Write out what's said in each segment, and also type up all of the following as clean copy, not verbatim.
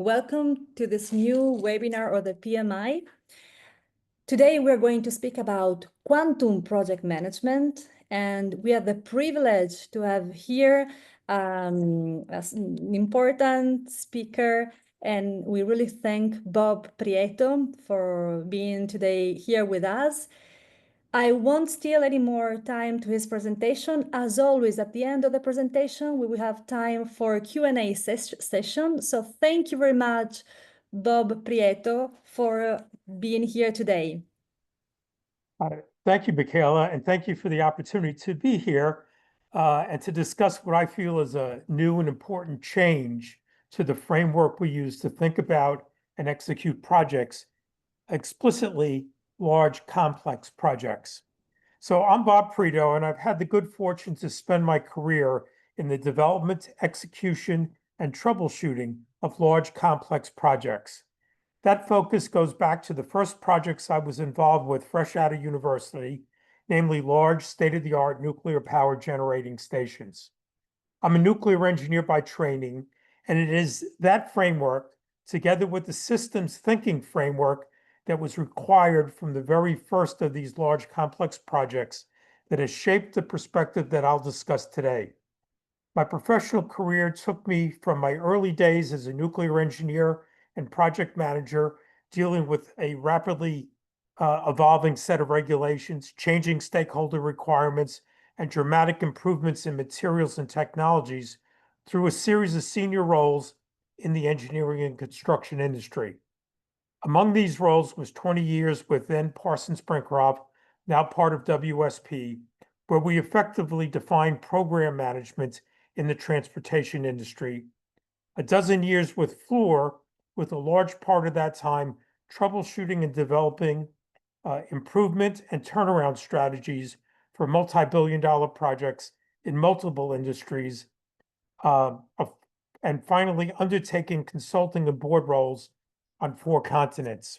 Welcome to this new webinar of the PMI. Today, we're going to speak about quantum project management, and we have the privilege to have here as an important speaker, and we really thank Bob Prieto for being today here with us. I won't steal any more time to his presentation. As always, at the end of the presentation, we will have time for a Q&A session. So thank you very much, Bob Prieto, for being here today. Thank you, Michaela, and thank you for the opportunity to be here and to discuss what I feel is a new and important change to the framework we use to think about and execute projects, explicitly large, complex projects. So I'm Bob Prieto, and I've had the good fortune to spend my career in the development, execution, and troubleshooting of large, complex projects. That focus goes back to the first projects I was involved with fresh out of university, namely large, state-of-the-art nuclear power generating stations. I'm a nuclear engineer by training, and it is that framework, together with the systems thinking framework that was required from the very first of these large complex projects, that has shaped the perspective that I'll discuss today. My professional career took me from my early days as a nuclear engineer and project manager, dealing with a rapidly evolving set of regulations, changing stakeholder requirements, and dramatic improvements in materials and technologies, through a series of senior roles in the engineering and construction industry. Among these roles was 20 years with then Parsons Brinckerhoff, now part of WSP, where we effectively defined program management in the transportation industry. A dozen years with Fluor, with a large part of that time troubleshooting and developing improvement and turnaround strategies for multi-billion-dollar projects in multiple industries, and finally undertaking consulting and board roles on 4 continents.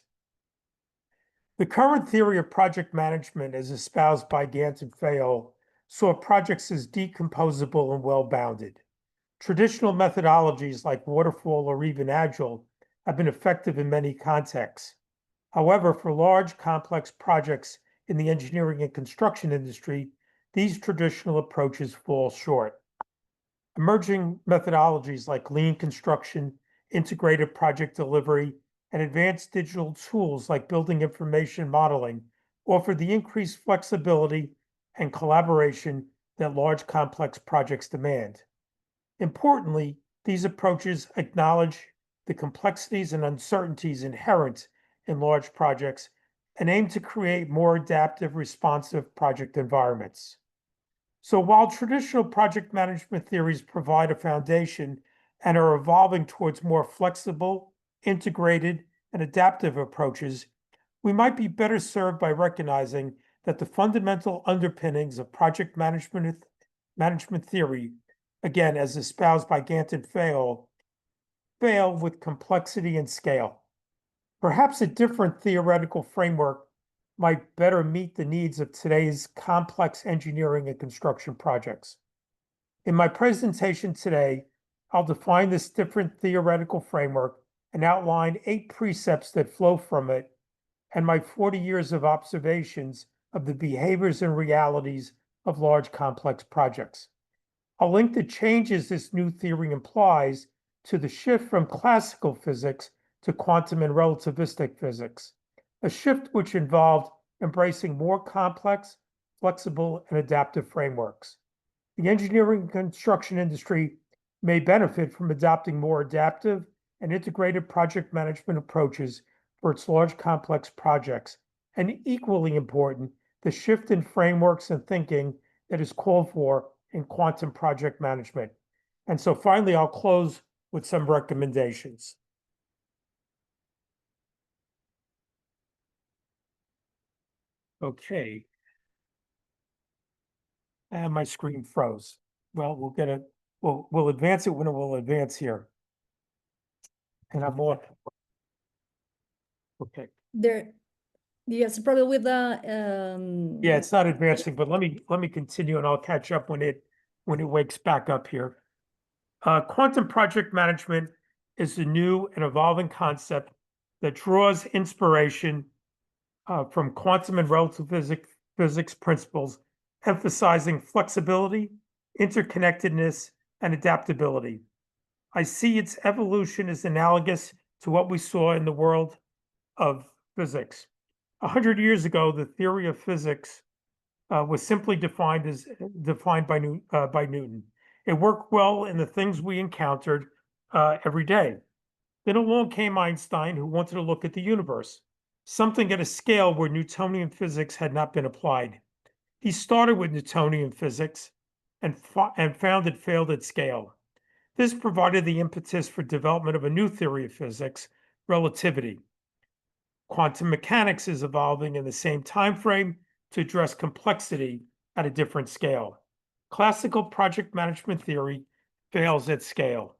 The current theory of project management, as espoused by Gantt and Fayol, saw projects as decomposable and well-bounded. Traditional methodologies like waterfall or even agile have been effective in many contexts. However, for large, complex projects in the engineering and construction industry, these traditional approaches fall short. Emerging methodologies like lean construction, integrated project delivery, and advanced digital tools like building information modeling offer the increased flexibility and collaboration that large, complex projects demand. Importantly, these approaches acknowledge the complexities and uncertainties inherent in large projects and aim to create more adaptive, responsive project environments. So while traditional project management theories provide a foundation and are evolving towards more flexible, integrated, and adaptive approaches, we might be better served by recognizing that the fundamental underpinnings of project management theory, again, as espoused by Gantt and Fayol, fail with complexity and scale. Perhaps a different theoretical framework might better meet the needs of today's complex engineering and construction projects. In my presentation today, I'll define this different theoretical framework and outline 8 precepts that flow from it, and my 40 years of observations of the behaviors and realities of large complex projects. I'll link the changes this new theory implies to the shift from classical physics to quantum and relativistic physics, a shift which involved embracing more complex, flexible, and adaptive frameworks. The engineering and construction industry may benefit from adopting more adaptive and integrated project management approaches for its large, complex projects, and equally important, the shift in frameworks and thinking that is called for in quantum project management. And so finally, I'll close with some recommendations. Okay. And my screen froze. Well, we'll advance it when it will advance here. And I'm on. Okay. Yes, probably with the yeah, it's not advancing, but let me continue and I'll catch up when it wakes back up here. Quantum project management is a new and evolving concept that draws inspiration from quantum and relative physics principles, emphasizing flexibility, interconnectedness, and adaptability. I see its evolution as analogous to what we saw in the world of physics. 100 years ago, the theory of physics was simply defined by Newton. It worked well in the things we encountered every day. Then along came Einstein, who wanted to look at the universe, something at a scale where Newtonian physics had not been applied. He started with Newtonian physics and found it failed at scale. This provided the impetus for development of a new theory of physics, relativity. Quantum mechanics is evolving in the same time frame to address complexity at a different scale. Classical project management theory fails at scale.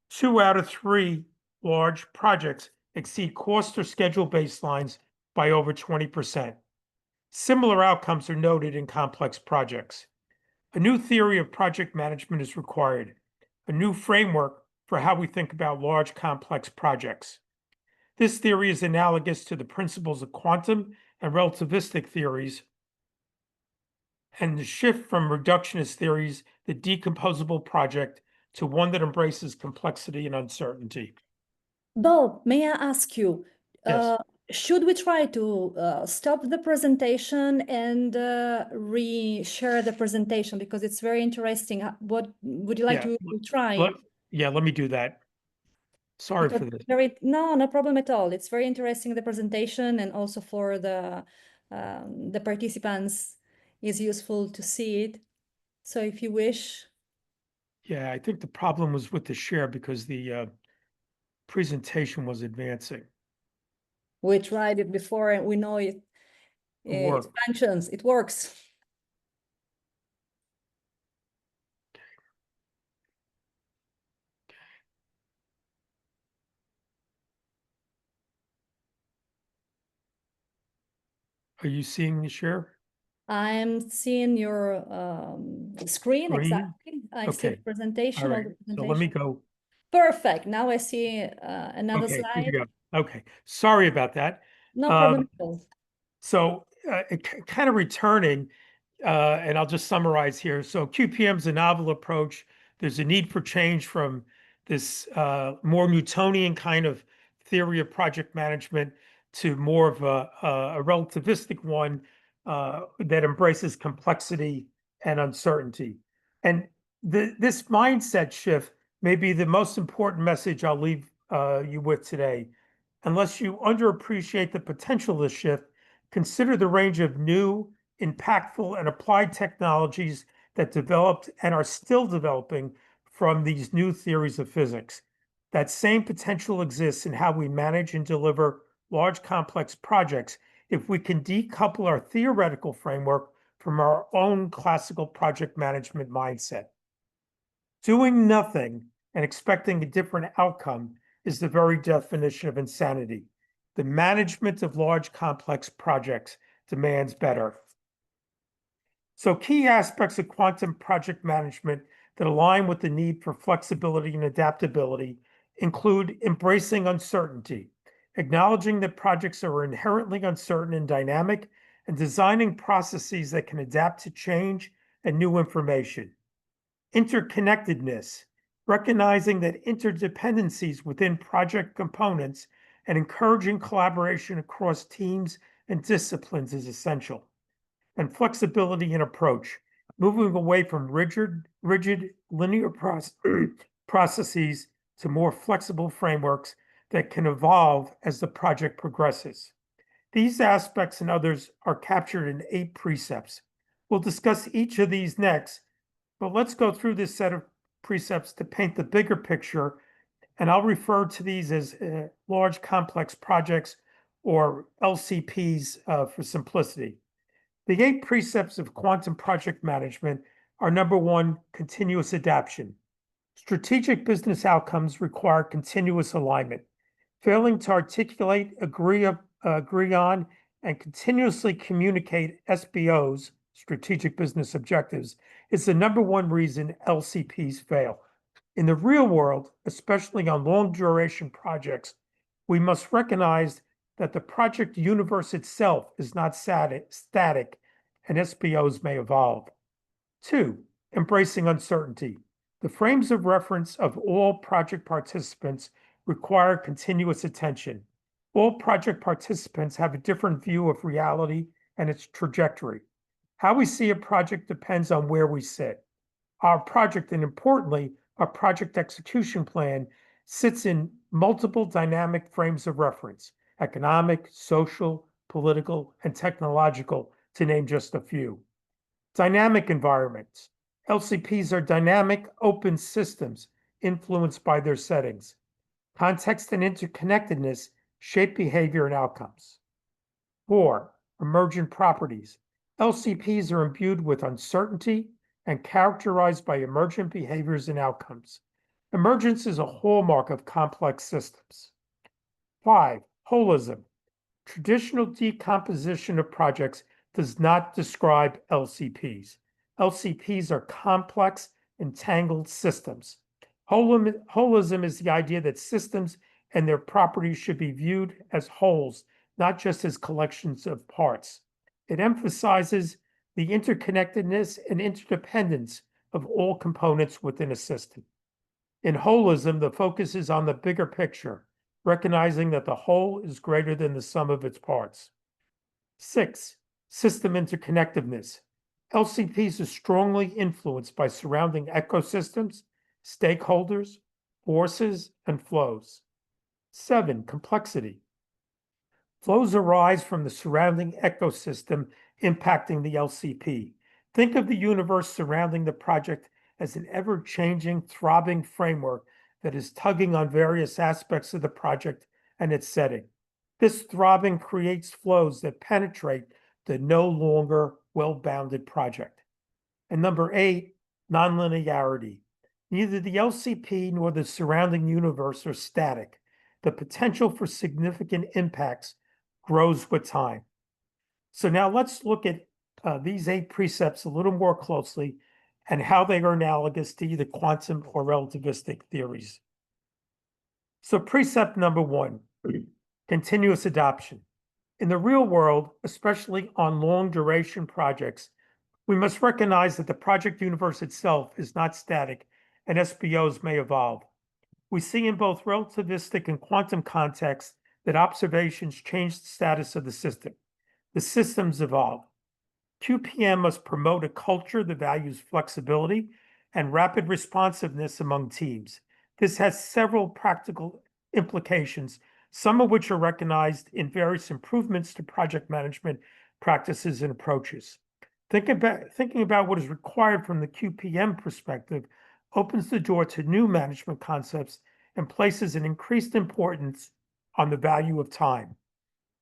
2 out of 3 large projects exceed cost or schedule baselines by over 20%. Similar outcomes are noted in complex projects. A new theory of project management is required, a new framework for how we think about large complex projects. This theory is analogous to the principles of quantum and relativistic theories and the shift from reductionist theories, the decomposable project, to one that embraces complexity and uncertainty. Bob, may I ask you, Yes. should we try to stop the presentation and re-share the presentation because it's very interesting? What would you like Yeah. to try? Let me do that. Sorry Because for this. no problem at all. It's very interesting, the presentation, and also for the participants is useful to see it. So if you wish. Yeah, I think the problem was with the share because the presentation was advancing. We tried it before and we know it functions, it works. Are you seeing the share? I'm seeing your screen, exactly. I see the Okay. presentation, All all right. the So let me presentation. go. Perfect. Now I see another Okay, here we slide. go. Okay. Sorry about that. No problem at all. So kind of returning, and I'll just summarize here. So QPM is a novel approach. There's a need for change from this more Newtonian kind of theory of project management to more of a relativistic one that embraces complexity and uncertainty. And this mindset shift may be the most important message I'll leave you with today. Unless you underappreciate the potential of this shift, consider the range of new, impactful, and applied technologies that developed and are still developing from these new theories of physics. That same potential exists in how we manage and deliver large, complex projects if we can decouple our theoretical framework from our own classical project management mindset. Doing nothing and expecting a different outcome is the very definition of insanity. The management of large, complex projects demands better. So key aspects of quantum project management that align with the need for flexibility and adaptability include embracing uncertainty, acknowledging that projects are inherently uncertain and dynamic, and designing processes that can adapt to change and new information. Interconnectedness, recognizing that interdependencies within project components and encouraging collaboration across teams and disciplines is essential. And flexibility in approach, moving away from rigid linear processes to more flexible frameworks that can evolve as the project progresses. These aspects and others are captured in 8 precepts. We'll discuss each of these next, but let's go through this set of precepts to paint the bigger picture, and I'll refer to these as large complex projects or LCPs for simplicity. The 8 precepts of quantum project management are: number 1, continuous adaptation. Strategic business outcomes require continuous alignment. Failing to articulate, agree on, and continuously communicate SBOs, strategic business objectives, is the number 1 reason LCPs fail. In the real world, especially on long-duration projects, we must recognize that the project universe itself is not static, and SPOs may evolve. 2, embracing uncertainty. The frames of reference of all project participants require continuous attention. All project participants have a different view of reality and its trajectory. How we see a project depends on where we sit. Our project, and importantly, our project execution plan, sits in multiple dynamic frames of reference: economic, social, political, and technological, to name just a few. Dynamic environments. LCPs are dynamic, open systems influenced by their settings. Context and interconnectedness shape behavior and outcomes. 4, emergent properties. LCPs are imbued with uncertainty and characterized by emergent behaviors and outcomes. Emergence is a hallmark of complex systems. 5, holism. Traditional decomposition of projects does not describe LCPs. LCPs are complex, entangled systems. Holism is the idea that systems and their properties should be viewed as wholes, not just as collections of parts. It emphasizes the interconnectedness and interdependence of all components within a system. In holism, the focus is on the bigger picture, recognizing that the whole is greater than the sum of its parts. 6, system interconnectedness. LCPs are strongly influenced by surrounding ecosystems, stakeholders, forces, and flows. 7, complexity. Flows arise from the surrounding ecosystem impacting the LCP. Think of the universe surrounding the project as an ever-changing, throbbing framework that is tugging on various aspects of the project and its setting. This throbbing creates flows that penetrate the no longer well-bounded project. And number 8, nonlinearity. Neither the LCP nor the surrounding universe are static. The potential for significant impacts grows with time. So now let's look at these 8 precepts a little more closely and how they are analogous to either quantum or relativistic theories. So precept number 1, continuous adoption. In the real world, especially on long duration projects, we must recognize that the project universe itself is not static and SPOs may evolve. We see in both relativistic and quantum contexts that observations change the status of the system. The systems evolve. QPM must promote a culture that values flexibility and rapid responsiveness among teams. This has several practical implications, some of which are recognized in various improvements to project management practices and approaches. Thinking about what is required from the QPM perspective opens the door to new management concepts and places an increased importance on the value of time.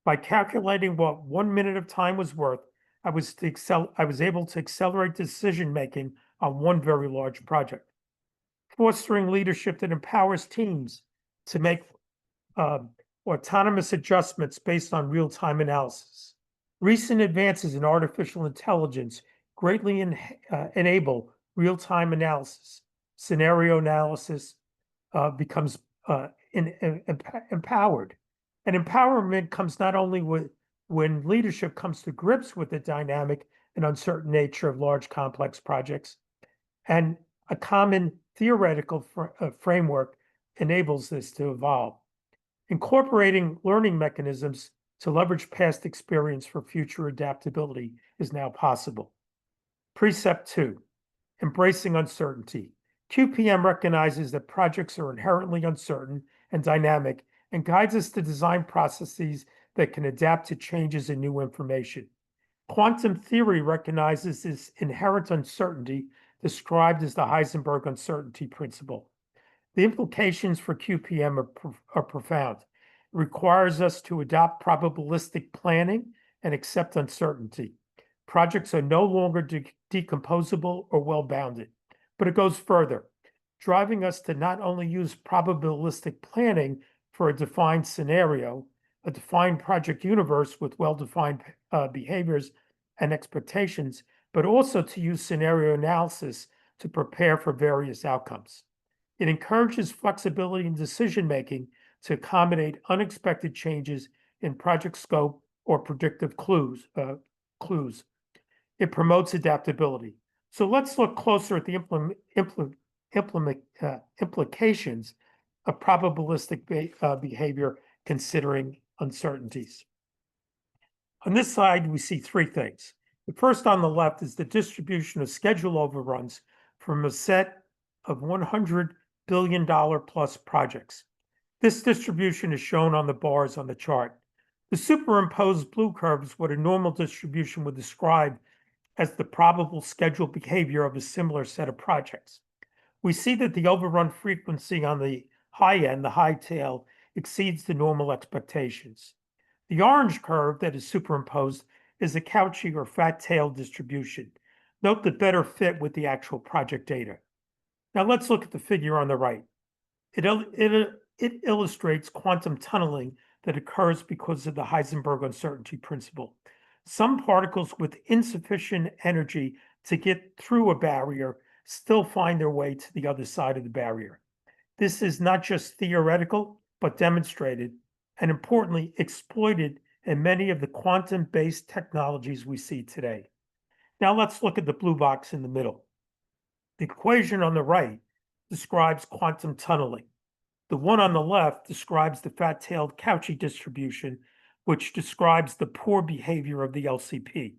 By calculating what 1 minute of time was worth, I was able to accelerate decision-making on one very large project. Fostering leadership that empowers teams to make autonomous adjustments based on real-time analysis. Recent advances in artificial intelligence greatly enable real-time analysis. Scenario analysis becomes empowered. And empowerment comes not only when leadership comes to grips with the dynamic and uncertain nature of large complex projects, and a common theoretical framework enables this to evolve. Incorporating learning mechanisms to leverage past experience for future adaptability is now possible. Precept 2, embracing uncertainty. QPM recognizes that projects are inherently uncertain and dynamic and guides us to design processes that can adapt to changes in new information. Quantum theory recognizes this inherent uncertainty described as the Heisenberg uncertainty principle. The implications for QPM are profound. It requires us to adopt probabilistic planning and accept uncertainty. Projects are no longer decomposable or well-bounded, but it goes further, driving us to not only use probabilistic planning for a defined scenario, a defined project universe with well-defined behaviors and expectations, but also to use scenario analysis to prepare for various outcomes. It encourages flexibility in decision-making to accommodate unexpected changes in project scope or predictive clues. It promotes adaptability. So let's look closer at the implications of probabilistic behavior considering uncertainties. On this slide, we see three things. The first on the left is the distribution of schedule overruns from a set of $100 billion plus projects. This distribution is shown on the bars on the chart. The superimposed blue curve is what a normal distribution would describe as the probable schedule behavior of a similar set of projects. We see that the overrun frequency on the high end, the high tail, exceeds the normal expectations. The orange curve that is superimposed is a Cauchy or fat tail distribution. Note the better fit with the actual project data. Now let's look at the figure on the right. It illustrates quantum tunneling that occurs because of the Heisenberg uncertainty principle. Some particles with insufficient energy to get through a barrier still find their way to the other side of the barrier. This is not just theoretical, but demonstrated, and importantly, exploited in many of the quantum-based technologies we see today. Now let's look at the blue box in the middle. The equation on the right describes quantum tunneling. The one on the left describes the fat-tailed Cauchy distribution, which describes the poor behavior of the LCP.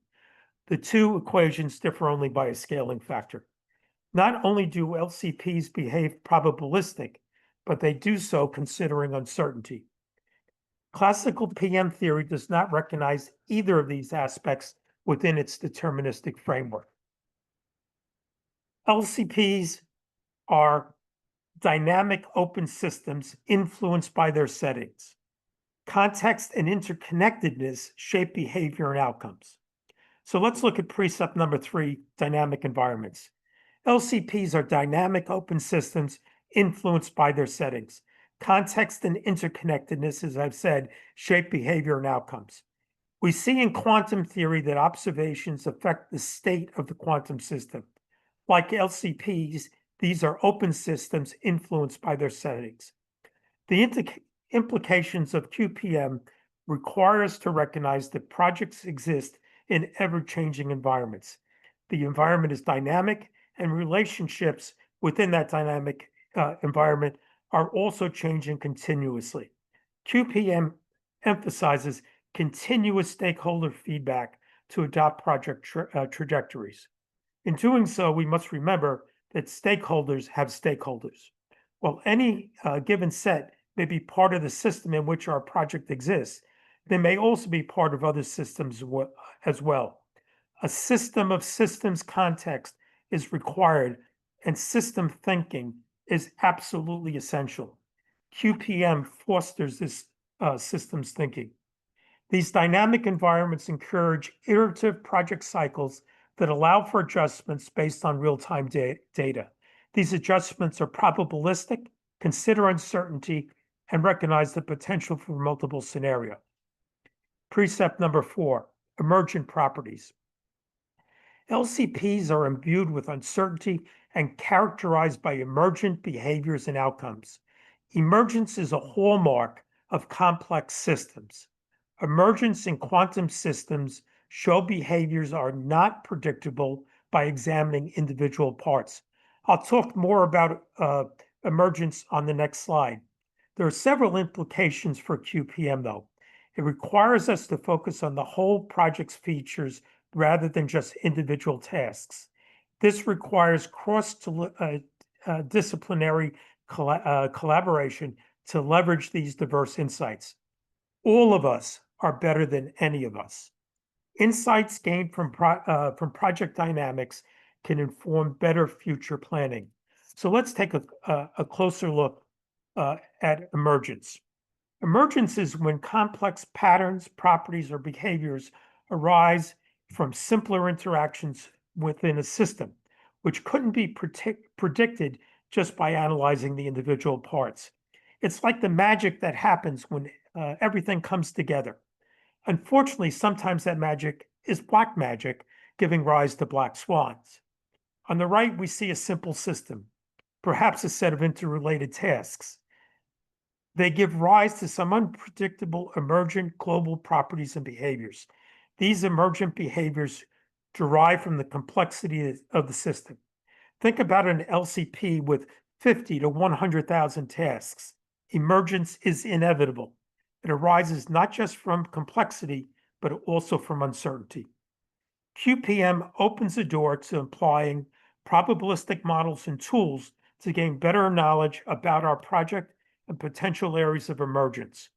The two equations differ only by a scaling factor. Not only do LCPs behave probabilistic, but they do so considering uncertainty. Classical PM theory does not recognize either of these aspects within its deterministic framework. LCPs are dynamic open systems influenced by their settings. Context and interconnectedness shape behavior and outcomes. So let's look at precept number 3, dynamic environments. LCPs are dynamic open systems influenced by their settings. Context and interconnectedness, as I've said, shape behavior and outcomes. We see in quantum theory that observations affect the state of the quantum system. Like LCPs, these are open systems influenced by their settings. The implications of QPM require us to recognize that projects exist in ever-changing environments. The environment is dynamic, and relationships within that dynamic environment are also changing continuously. QPM emphasizes continuous stakeholder feedback to adopt project trajectories. In doing so, we must remember that stakeholders have stakeholders. While any given set may be part of the system in which our project exists, they may also be part of other systems as well. A system of systems context is required, and system thinking is absolutely essential. QPM fosters this systems thinking. These dynamic environments encourage iterative project cycles that allow for adjustments based on real-time data. These adjustments are probabilistic, consider uncertainty, and recognize the potential for multiple scenarios. Precept number 4, emergent properties. LCPs are imbued with uncertainty and characterized by emergent behaviors and outcomes. Emergence is a hallmark of complex systems. Emergence in quantum systems show behaviors are not predictable by examining individual parts. I'll talk more about emergence on the next slide. There are several implications for QPM, though. It requires us to focus on the whole project's features rather than just individual tasks. This requires cross-disciplinary collaboration to leverage these diverse insights. All of us are better than any of us. Insights gained from project dynamics can inform better future planning. So let's take a closer look at emergence. Emergence is when complex patterns, properties, or behaviors arise from simpler interactions within a system, which couldn't be predicted just by analyzing the individual parts. It's like the magic that happens when everything comes together. Unfortunately, sometimes that magic is black magic, giving rise to black swans. On the right, we see a simple system. perhaps a set of interrelated tasks. They give rise to some unpredictable emergent global properties and behaviors. These emergent behaviors derive from the complexity of the system. Think about an LCP with 50 to 100,000 tasks. Emergence is inevitable. It arises not just from complexity, but also from uncertainty. QPM opens the door to applying probabilistic models and tools to gain better knowledge about our project and potential areas of emergence.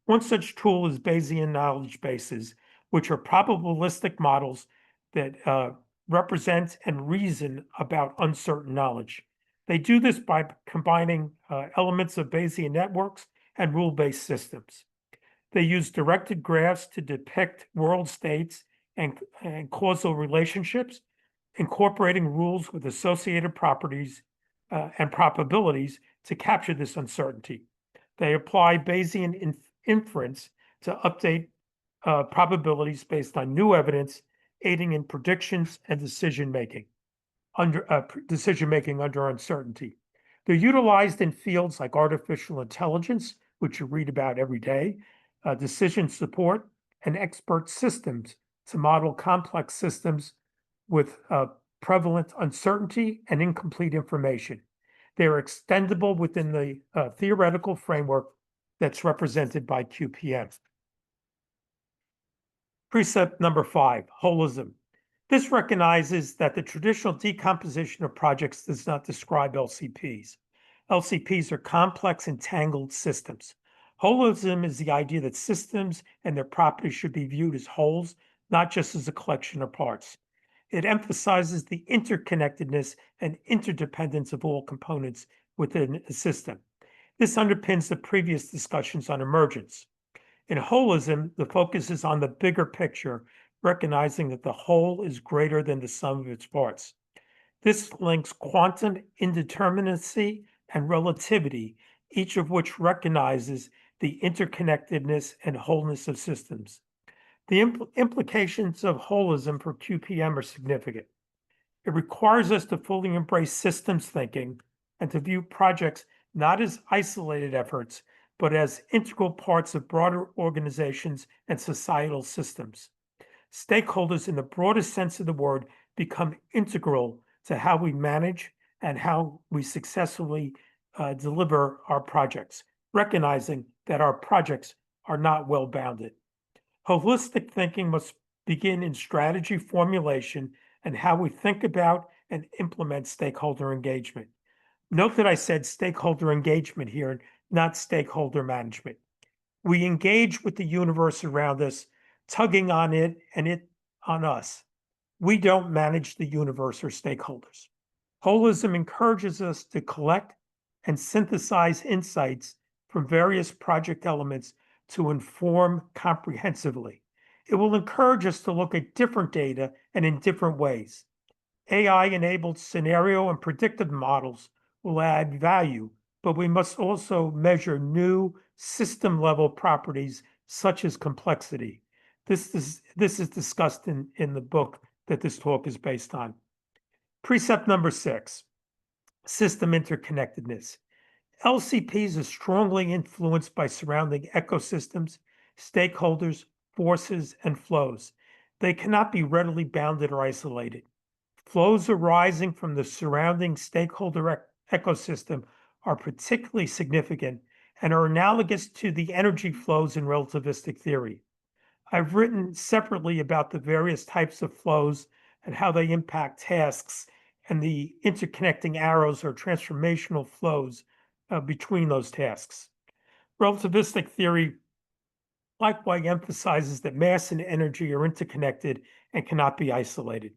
One such tool is Bayesian knowledge bases, which are probabilistic models that represent and reason about uncertain knowledge. They do this by combining elements of Bayesian networks and rule-based systems. They use directed graphs to depict world states and causal relationships, incorporating rules with associated properties and probabilities to capture this uncertainty. They apply Bayesian inference to update probabilities based on new evidence, aiding in predictions and decision-making under uncertainty. They're utilized in fields like artificial intelligence, which you read about every day, decision support, and expert systems to model complex systems with prevalent uncertainty and incomplete information. They're extendable within the theoretical framework that's represented by QPM. Precept number 5, holism. This recognizes that the traditional decomposition of projects does not describe LCPs. LCPs are complex, entangled systems. Holism is the idea that systems and their properties should be viewed as wholes, not just as a collection of parts. It emphasizes the interconnectedness and interdependence of all components within a system. This underpins the previous discussions on emergence. In holism, the focus is on the bigger picture, recognizing that the whole is greater than the sum of its parts. This links quantum indeterminacy and relativity, each of which recognizes the interconnectedness and wholeness of systems. The implications of holism for QPM are significant. It requires us to fully embrace systems thinking and to view projects not as isolated efforts, but as integral parts of broader organizations and societal systems. Stakeholders in the broadest sense of the word become integral to how we manage and how we successfully deliver our projects, recognizing that our projects are not well-bounded. Holistic thinking must begin in strategy formulation and how we think about and implement stakeholder engagement. Note that I said stakeholder engagement here, not stakeholder management. We engage with the universe around us, tugging on it and it on us. We don't manage the universe or stakeholders. Holism encourages us to collect and synthesize insights from various project elements to inform comprehensively. It will encourage us to look at different data and in different ways. AI-enabled scenario and predictive models will add value, but we must also measure new system-level properties such as complexity. This is discussed in the book that this talk is based on. Precept number 6, system interconnectedness. LCPs are strongly influenced by surrounding ecosystems, stakeholders, forces, and flows. They cannot be readily bounded or isolated. Flows arising from the surrounding stakeholder ecosystem are particularly significant and are analogous to the energy flows in relativistic theory. I've written separately about the various types of flows and how they impact tasks and the interconnecting arrows or transformational flows between those tasks. Relativistic theory likewise emphasizes that mass and energy are interconnected and cannot be isolated.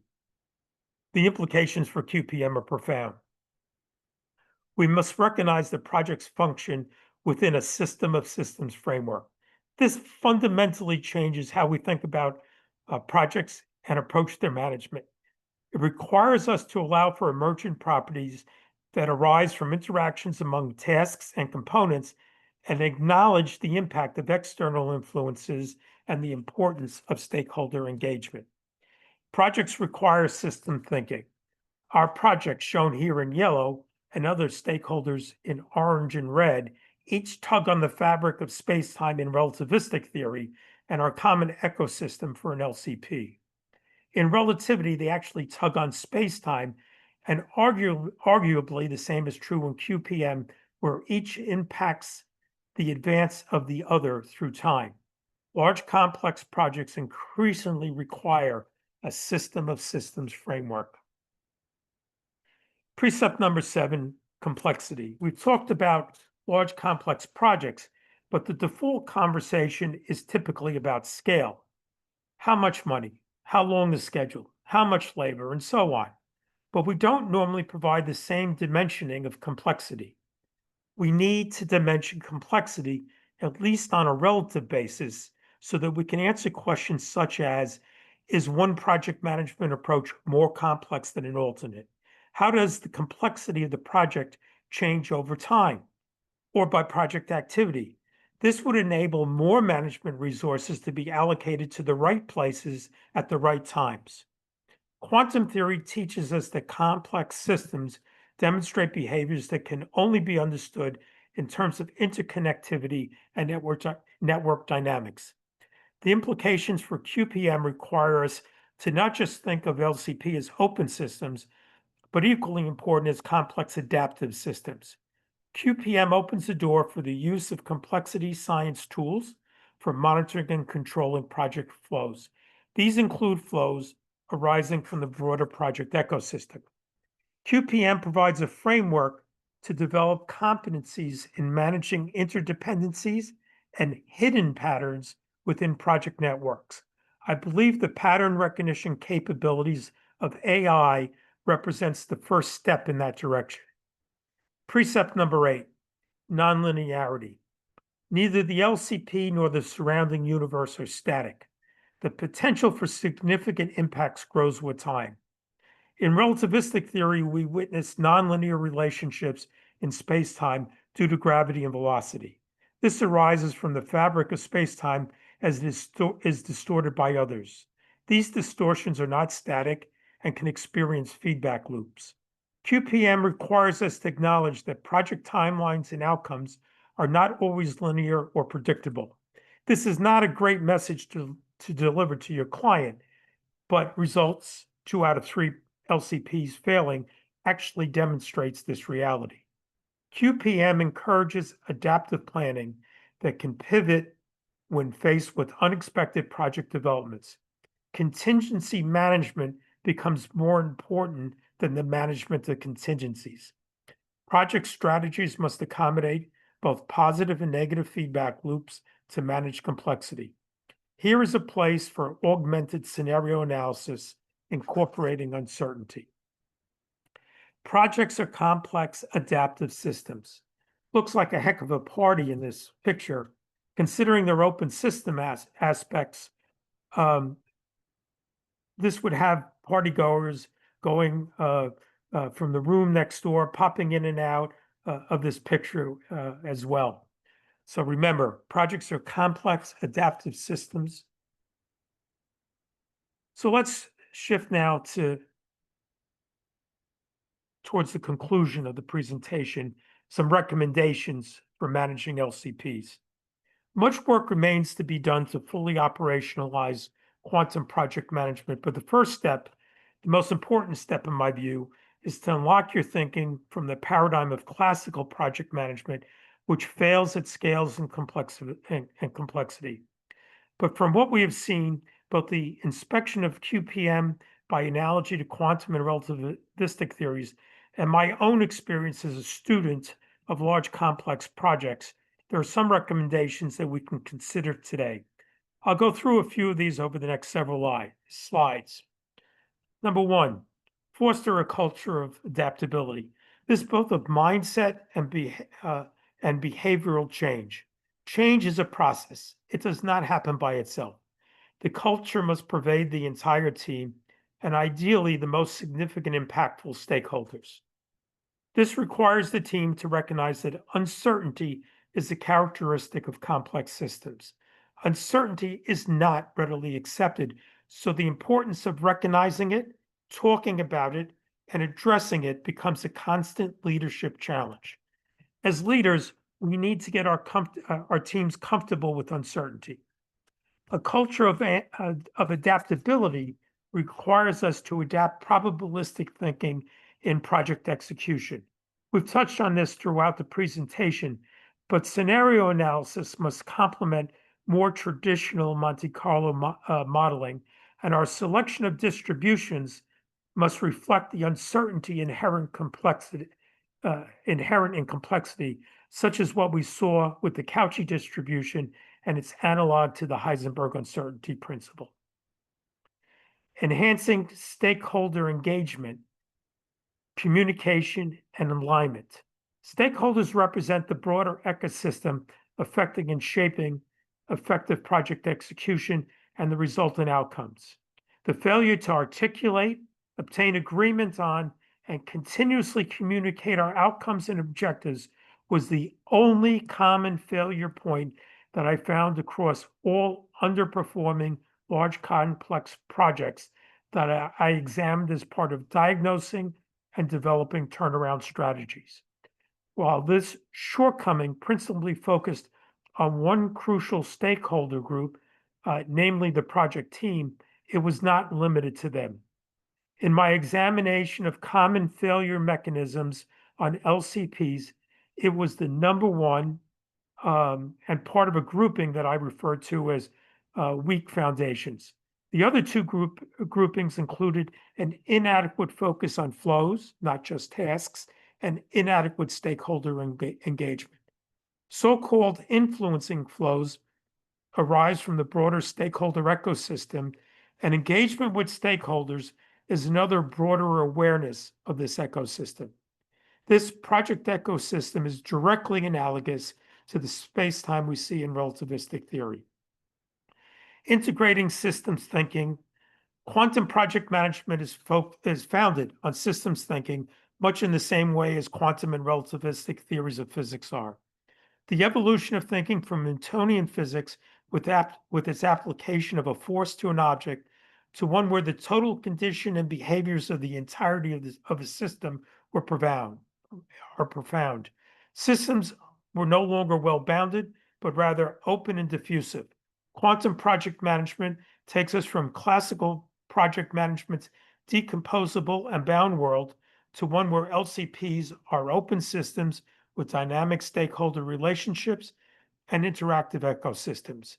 The implications for QPM are profound. We must recognize that projects function within a system of systems framework. This fundamentally changes how we think about projects and approach their management. It requires us to allow for emergent properties that arise from interactions among tasks and components and acknowledge the impact of external influences and the importance of stakeholder engagement. Projects require system thinking. Our project, shown here in yellow, and other stakeholders in orange and red each tug on the fabric of space-time in relativistic theory and our common ecosystem for an LCP. In relativity, they actually tug on space-time, and arguably the same is true in QPM, where each impacts the advance of the other through time. Large complex projects increasingly require a system of systems framework. Precept number 7, complexity. We've talked about large complex projects, but the default conversation is typically about scale. How much money, how long the schedule, how much labor, and so on. But we don't normally provide the same dimensioning of complexity. We need to dimension complexity, at least on a relative basis, so that we can answer questions such as, is one project management approach more complex than an alternate? How does the complexity of the project change over time or by project activity? This would enable more management resources to be allocated to the right places at the right times. Quantum theory teaches us that complex systems demonstrate behaviors that can only be understood in terms of interconnectivity and network dynamics. The implications for QPM require us to not just think of LCP as open systems, but equally important as complex adaptive systems. QPM opens the door for the use of complexity science tools for monitoring and controlling project flows. These include flows arising from the broader project ecosystem. QPM provides a framework to develop competencies in managing interdependencies and hidden patterns within project networks. I believe the pattern recognition capabilities of AI represents the first step in that direction. Precept number 8, nonlinearity. Neither the LCP nor the surrounding universe are static. The potential for significant impacts grows with time. In relativistic theory, we witness nonlinear relationships in space-time due to gravity and velocity. This arises from the fabric of space-time as it is distorted by others. These distortions are not static and can experience feedback loops. QPM requires us to acknowledge that project timelines and outcomes are not always linear or predictable. This is not a great message to deliver to your client, but results 2 out of 3 LCPs failing actually demonstrates this reality. QPM encourages adaptive planning that can pivot when faced with unexpected project developments. Contingency management becomes more important than the management of contingencies. Project strategies must accommodate both positive and negative feedback loops to manage complexity. Here is a place for augmented scenario analysis incorporating uncertainty. Projects are complex adaptive systems. Looks like a heck of a party in this picture, considering their open system aspects. This would have partygoers going from the room next door, popping in and out of this picture as well. So remember, projects are complex adaptive systems. So let's shift now towards the conclusion of the presentation, some recommendations for managing LCPs. Much work remains to be done to fully operationalize quantum project management, but the first step, the most important step in my view, is to unlock your thinking from the paradigm of classical project management, which fails at scales and complexity. But from what we have seen, both the inspection of QPM by analogy to quantum and relativistic theories, and my own experience as a student of large complex projects, there are some recommendations that we can consider today. I'll go through a few of these over the next several slides. Number 1, foster a culture of adaptability. This both of mindset and behavioral change. Change is a process. It does not happen by itself. The culture must pervade the entire team and ideally the most significant impactful stakeholders. This requires the team to recognize that uncertainty is a characteristic of complex systems. Uncertainty is not readily accepted, so the importance of recognizing it, talking about it, and addressing it becomes a constant leadership challenge. As leaders, we need to get our teams comfortable with uncertainty. A culture of adaptability requires us to adapt probabilistic thinking in project execution. We've touched on this throughout the presentation, but scenario analysis must complement more traditional Monte Carlo modeling, and our selection of distributions must reflect the uncertainty inherent in complexity, such as what we saw with the Cauchy distribution and its analog to the Heisenberg uncertainty principle. Enhancing stakeholder engagement, communication, and alignment. Stakeholders represent the broader ecosystem affecting and shaping effective project execution and the resultant outcomes. The failure to articulate, obtain agreement on, and continuously communicate our outcomes and objectives was the only common failure point that I found across all underperforming large complex projects that I examined as part of diagnosing and developing turnaround strategies. While this shortcoming principally focused on one crucial stakeholder group, namely the project team, it was not limited to them. In my examination of common failure mechanisms on LCPs, it was the number one and part of a grouping that I refer to as weak foundations. The other two groupings included an inadequate focus on flows, not just tasks, and inadequate stakeholder engagement. So-called influencing flows arise from the broader stakeholder ecosystem, and engagement with stakeholders is another broader awareness of this ecosystem. This project ecosystem is directly analogous to the space-time we see in relativistic theory. Integrating systems thinking, quantum project management is founded on systems thinking, much in the same way as quantum and relativistic theories of physics are. The evolution of thinking from Newtonian physics with its application of a force to an object to one where the total condition and behaviors of the entirety of a system are profound. Systems were no longer well-bounded, but rather open and diffusive. Quantum project management takes us from classical project management's decomposable and bound world to one where LCPs are open systems with dynamic stakeholder relationships and interactive ecosystems.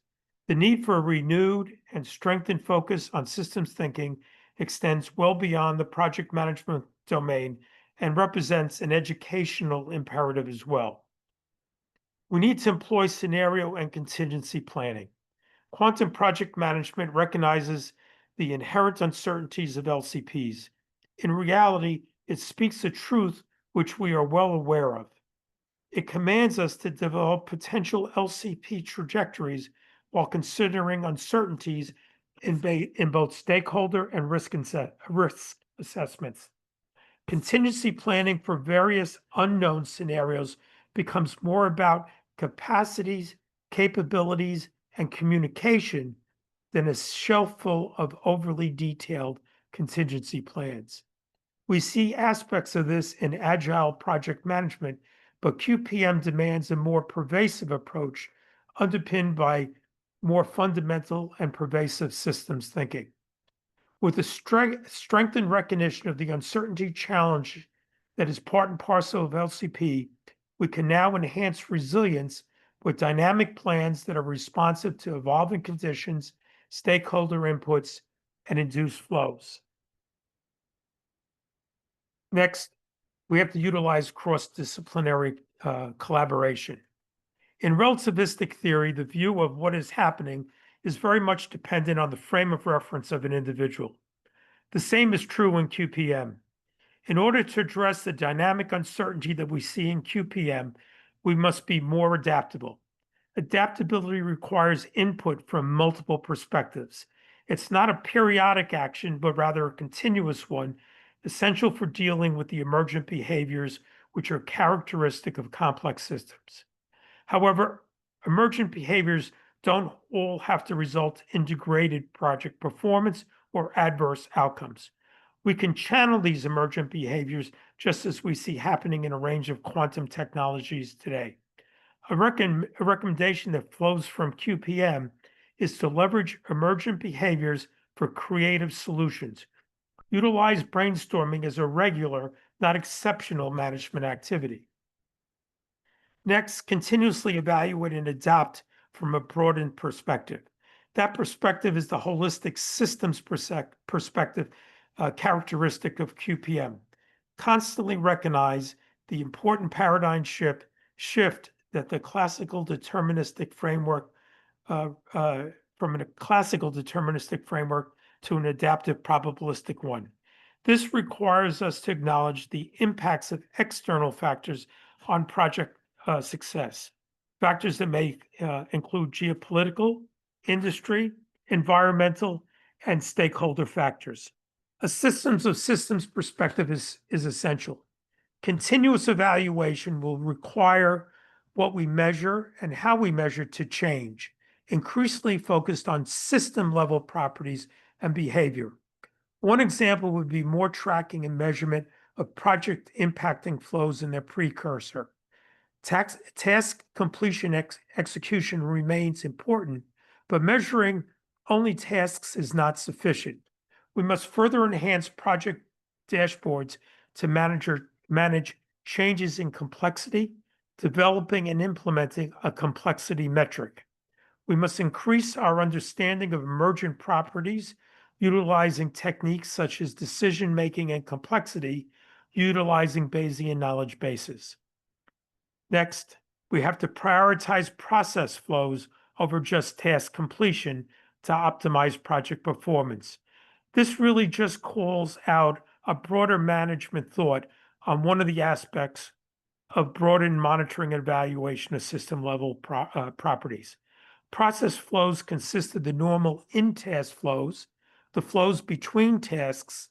The need for a renewed and strengthened focus on systems thinking extends well beyond the project management domain and represents an educational imperative as well. We need to employ scenario and contingency planning. Quantum project management recognizes the inherent uncertainties of LCPs. In reality, it speaks the truth which we are well aware of. It commands us to develop potential LCP trajectories while considering uncertainties in both stakeholder and risk assessments. Contingency planning for various unknown scenarios becomes more about capacities, capabilities, and communication than a shelf full of overly detailed contingency plans. We see aspects of this in agile project management, but QPM demands a more pervasive approach underpinned by more fundamental and pervasive systems thinking. With a strengthened recognition of the uncertainty challenge that is part and parcel of LCP, we can now enhance resilience with dynamic plans that are responsive to evolving conditions, stakeholder inputs, and induced flows. Next, we have to utilize cross-disciplinary collaboration. In relativistic theory, the view of what is happening is very much dependent on the frame of reference of an individual. The same is true in QPM. In order to address the dynamic uncertainty that we see in QPM, we must be more adaptable. Adaptability requires input from multiple perspectives. It's not a periodic action, but rather a continuous one, essential for dealing with the emergent behaviors which are characteristic of complex systems. However, emergent behaviors don't all have to result in degraded project performance or adverse outcomes. We can channel these emergent behaviors just as we see happening in a range of quantum technologies today. A recommendation that flows from QPM is to leverage emergent behaviors for creative solutions. Utilize brainstorming as a regular, not exceptional management activity. Next, continuously evaluate and adopt from a broadened perspective. That perspective is the holistic systems perspective characteristic of QPM. Constantly recognize the important paradigm shift that the classical deterministic framework from a classical deterministic framework to an adaptive probabilistic one. This requires us to acknowledge the impacts of external factors on project success. Factors that may include geopolitical, industry, environmental, and stakeholder factors. A systems of systems perspective is essential. Continuous evaluation will require what we measure and how we measure to change, increasingly focused on system-level properties and behavior. One example would be more tracking and measurement of project impacting flows in their precursor. Task completion execution remains important, but measuring only tasks is not sufficient. We must further enhance project dashboards to manage changes in complexity, developing and implementing a complexity metric. We must increase our understanding of emergent properties, utilizing techniques such as decision-making and complexity, utilizing Bayesian knowledge bases. Next, we have to prioritize process flows over just task completion to optimize project performance. This really just calls out a broader management thought on one of the aspects of broadened monitoring and evaluation of system-level properties. Process flows consist of the normal in-task flows, the flows between tasks,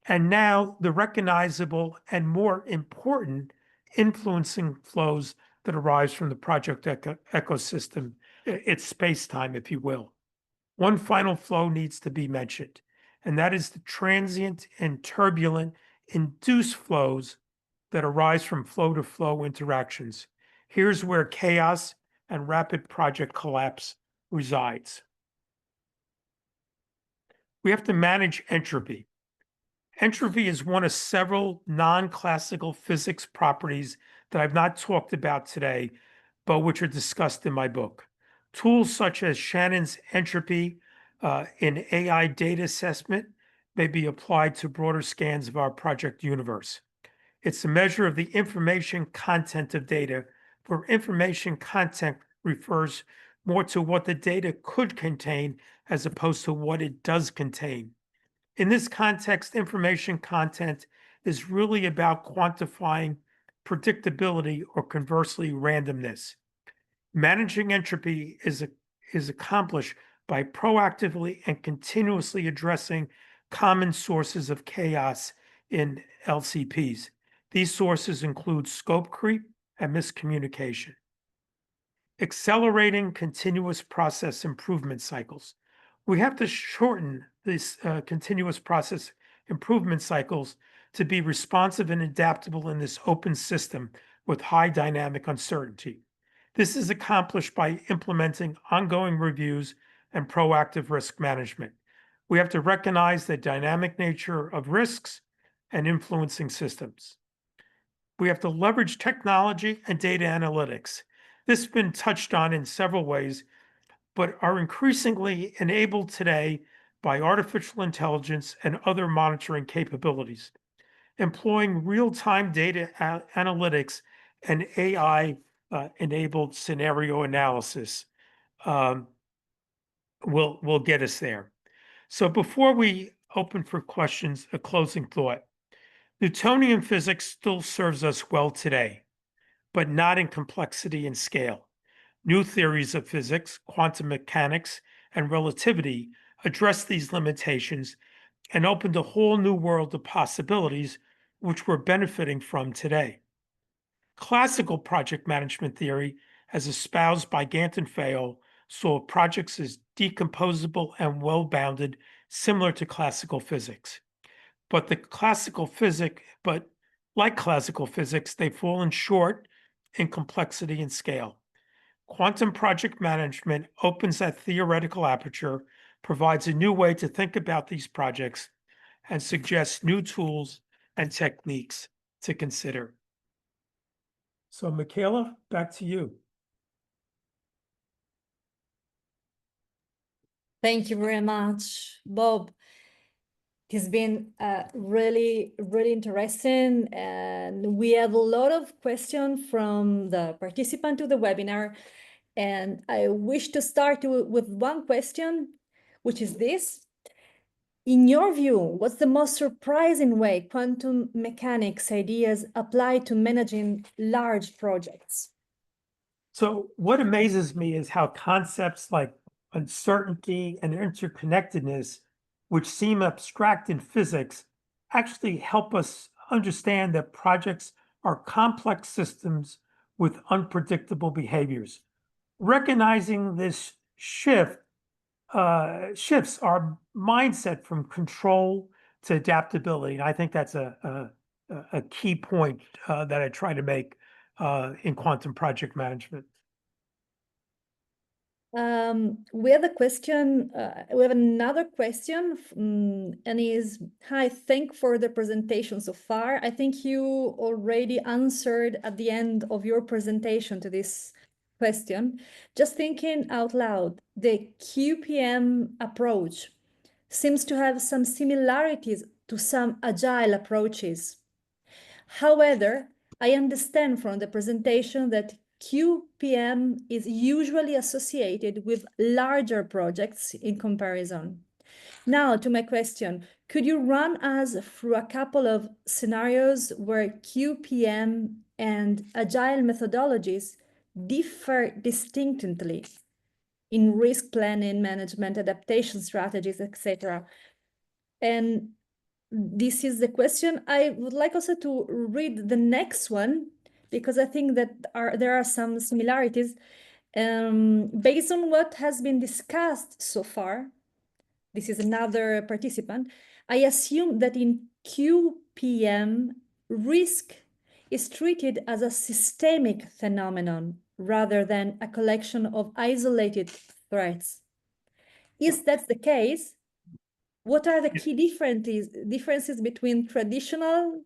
and now the recognizable and more important influencing flows that arise from the project ecosystem, its space-time, if you will. One final flow needs to be mentioned, and that is the transient and turbulent induced flows that arise from flow-to-flow interactions. Here's where chaos and rapid project collapse resides. We have to manage entropy. Entropy is one of several non-classical physics properties that I've not talked about today, but which are discussed in my book. Tools such as Shannon's entropy in AI data assessment may be applied to broader scans of our project universe. It's a measure of the information content of data, where information content refers more to what the data could contain as opposed to what it does contain. In this context, information content is really about quantifying predictability or conversely randomness. Managing entropy is accomplished by proactively and continuously addressing common sources of chaos in LCPs. These sources include scope creep and miscommunication. Accelerating continuous process improvement cycles. We have to shorten these continuous process improvement cycles to be responsive and adaptable in this open system with high dynamic uncertainty. This is accomplished by implementing ongoing reviews and proactive risk management. We have to recognize the dynamic nature of risks and influencing systems. We have to leverage technology and data analytics. This has been touched on in several ways, but are increasingly enabled today by artificial intelligence and other monitoring capabilities. Employing real-time data analytics and AI-enabled scenario analysis will get us there. So before we open for questions, a closing thought. Newtonian physics still serves us well today, but not in complexity and scale. New theories of physics, quantum mechanics, and relativity address these limitations and opened a whole new world of possibilities which we're benefiting from today. Classical project management theory, as espoused by Gantt and Fayol, saw projects as decomposable and well-bounded, similar to classical physics. but like classical physics, they've fallen short in complexity and scale. Quantum project management opens that theoretical aperture, provides a new way to think about these projects, and suggests new tools and techniques to consider. So, Michaela, back to you. Thank you very much, Bob. It's been really, really interesting. And we have a lot of questions from the participant to the webinar. And I wish to start with one question, which is this. In your view, what's the most surprising way quantum mechanics ideas apply to managing large projects? So what amazes me is how concepts like uncertainty and interconnectedness, which seem abstract in physics, actually help us understand that projects are complex systems with unpredictable behaviors. Recognizing this shifts our mindset from control to adaptability. And I think that's a key point that I try to make in quantum project management. We have a question, we have another question, and is, hi, thank for the presentation so far. I think you already answered at the end of your presentation to this question. Just thinking out loud, the QPM approach seems to have some similarities to some agile approaches. However, I understand from the presentation that QPM is usually associated with larger projects in comparison. Now, to my question, could you run us through a couple of scenarios where QPM and agile methodologies differ distinctly in risk planning, management, adaptation strategies, etc.? And this is the question. I would like also to read the next one, because I think that there are some similarities. Based on what has been discussed so far, this is another participant, I assume that in QPM, risk is treated as a systemic phenomenon rather than a collection of isolated threats. Is that the case? What are the key differences between traditional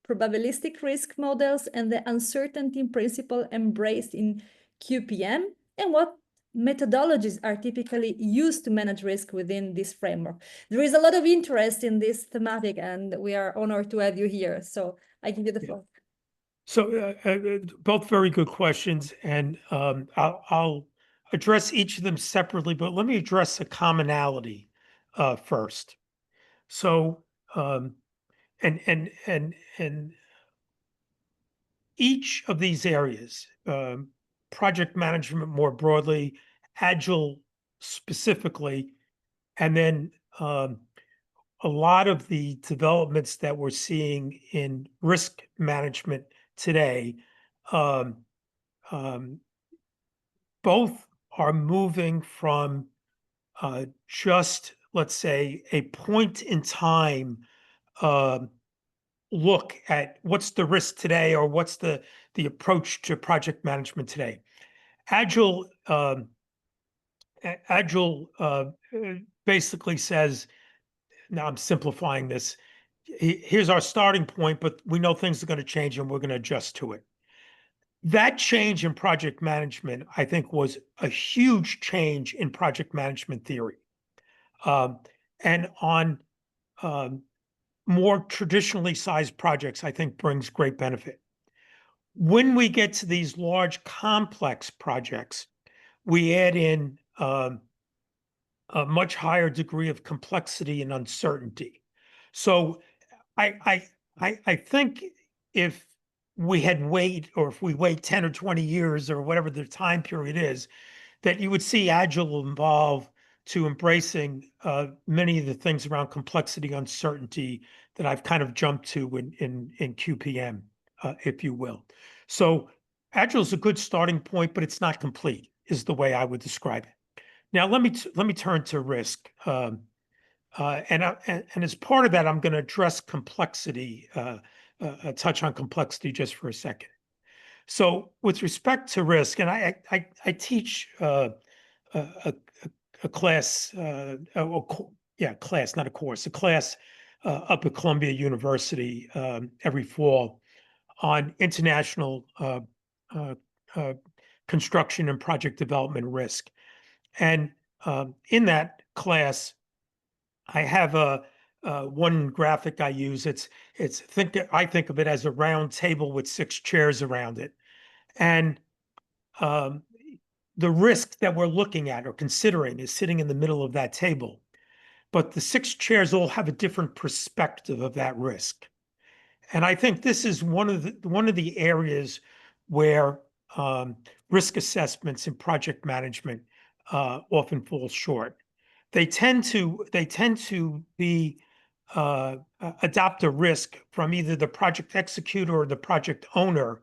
probabilistic risk models and the uncertainty principle embraced in QPM? And what methodologies are typically used to manage risk within this framework? There is a lot of interest in this thematic, and we are honored to have you here. So I give you the floor. So both very good questions, and I'll address each of them separately, but let me address the commonality first. So and each of these areas, project management more broadly, agile specifically, and then a lot of the developments that we're seeing in risk management today, both are moving from just, let's say, a point in time look at what's the risk today or what's the approach to project management today. Agile basically says, now I'm simplifying this, here's our starting point, but we know things are going to change and we're going to adjust to it. That change in project management, I think, was a huge change in project management theory. And on more traditionally sized projects, I think brings great benefit. When we get to these large, complex projects, we add in a much higher degree of complexity and uncertainty. So I think if we wait 10 or 20 years or whatever the time period is, that you would see Agile evolve to embracing many of the things around complexity, uncertainty that I've kind of jumped to in QPM, if you will. So Agile is a good starting point, but it's not complete, is the way I would describe it. Now let me turn to risk. And as part of that, I'm going to address complexity, touch on complexity just for a second. So with respect to risk, and I teach a class, class, not a course, a class up at Columbia University every fall on international uh, construction and project development risk. And in that class, I have one graphic I use. I think of it as a round table with 6 chairs around it, and um, the risk that we're looking at or considering is sitting in the middle of that table. But the 6 chairs all have a different perspective of that risk, and I think this is one of the areas where risk assessments and project management often fall short. They tend to be adopt a risk from either the project executor or the project owner,